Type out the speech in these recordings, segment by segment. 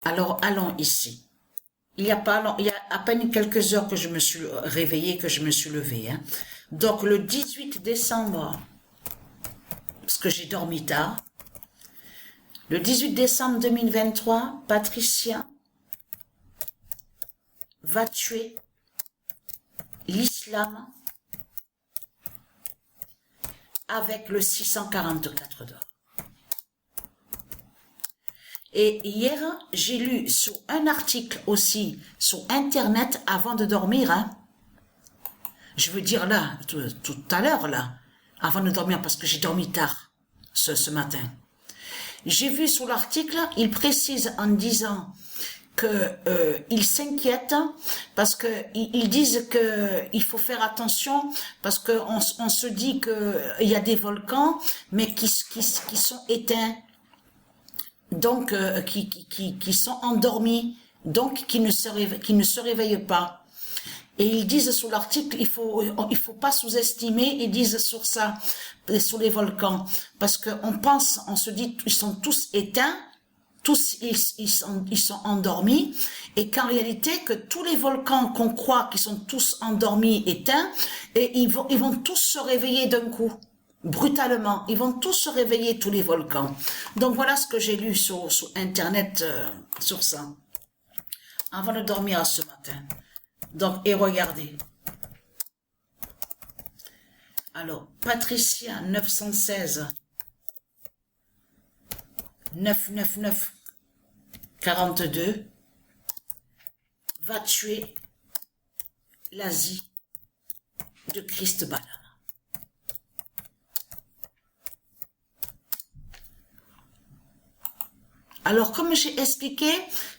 Alors, allons ici. Il y a à peine quelques heures que je me suis réveillée, que je me suis levée. Hein. Donc, le 18 décembre, parce que j'ai dormi tard, le 18 décembre 2023, Patricia va tuer l'islam avec le 644 d'or. Et hier, j'ai lu sur un article aussi, sur Internet, avant de dormir, hein, je veux dire là, tout à l'heure là, avant de dormir, parce que j'ai dormi tard ce matin. J'ai vu sur l'article, il précise en disant que ils s'inquiètent parce que ils disent que il faut faire attention parce que on se dit que il y a des volcans mais qui sont éteints, donc qui sont endormis, donc qui ne se réveillent pas. Et ils disent sur l'article, il faut pas sous-estimer, ils disent sur ça, sur les volcans, parce que on se dit, ils sont tous éteints, tous ils sont endormis, et qu'en réalité que tous les volcans qu'on croit qu'ils sont tous endormis, éteints, et ils vont tous se réveiller d'un coup, brutalement, ils vont tous se réveiller, tous les volcans. Donc voilà ce que j'ai lu sur Internet sur ça, avant de dormir ce matin. Donc, et regardez. Alors, Patricia 916 999 42 va tuer l'Asie de Christ Balaam. Alors, comme j'ai expliqué,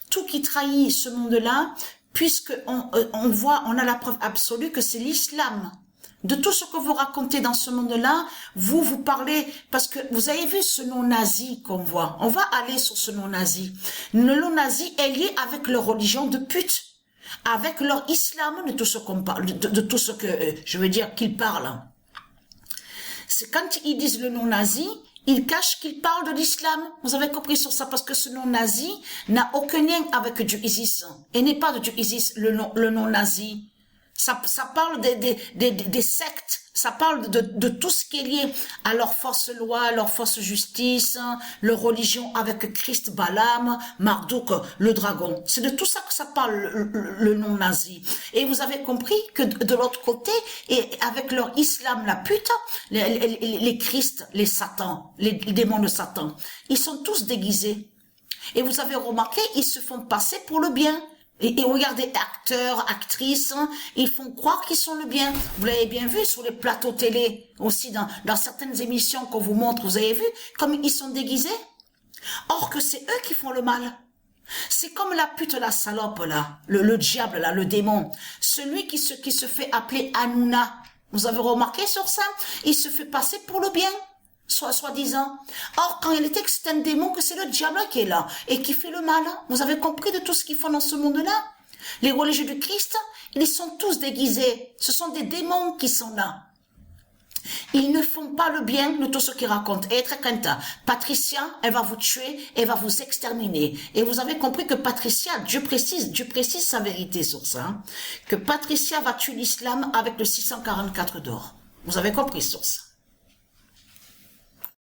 tout qui trahit ce monde-là, puisque on a la preuve absolue que c'est l'islam. De tout ce que vous racontez dans ce monde-là, vous parlez, parce que vous avez vu ce nom nazi qu'on voit. On va aller sur ce nom nazi. Le nom nazi est lié avec leur religion de pute, avec leur islam, de tout ce qu'on parle, de tout ce que, je veux dire, qu'ils parlent. C'est quand ils disent le nom nazi, ils cachent qu'ils parlent de l'islam. Vous avez compris sur ça, parce que ce nom nazi n'a aucun lien avec Dieu Isis. Et n'est pas de Dieu Isis, le nom nazi. Ça parle des sectes, ça parle de tout ce qui est lié à leur fausse loi, leur fausse justice, leur religion avec Christ Balaam, Marduk, le dragon. C'est de tout ça que ça parle, le nom nazi. Et vous avez compris que de l'autre côté, et avec leur islam, la pute, les Christ, les Satans, les démons de Satan, ils sont tous déguisés. Et vous avez remarqué, ils se font passer pour le bien. Et regardez, acteurs, actrices, ils font croire qu'ils sont le bien. Vous l'avez bien vu sur les plateaux télé, aussi dans certaines émissions qu'on vous montre, vous avez vu comme ils sont déguisés. Or que c'est eux qui font le mal. C'est comme la pute, la salope là, le diable là, le démon. Celui qui se fait appeler Hanouna. Vous avez remarqué sur ça? Il se fait passer pour le bien. Soi-disant. Or, quand il était que c'est un démon, que c'est le diable qui est là et qui fait le mal. Vous avez compris de tout ce qu'ils font dans ce monde-là? Les religieux du Christ, ils sont tous déguisés. Ce sont des démons qui sont là. Ils ne font pas le bien de tout ce qu'ils racontent. Et très canta, Patricia, elle va vous tuer, elle va vous exterminer. Et vous avez compris que Patricia, Dieu précise sa vérité sur ça, hein, que Patricia va tuer l'islam avec le 644 d'or. Vous avez compris sur ça.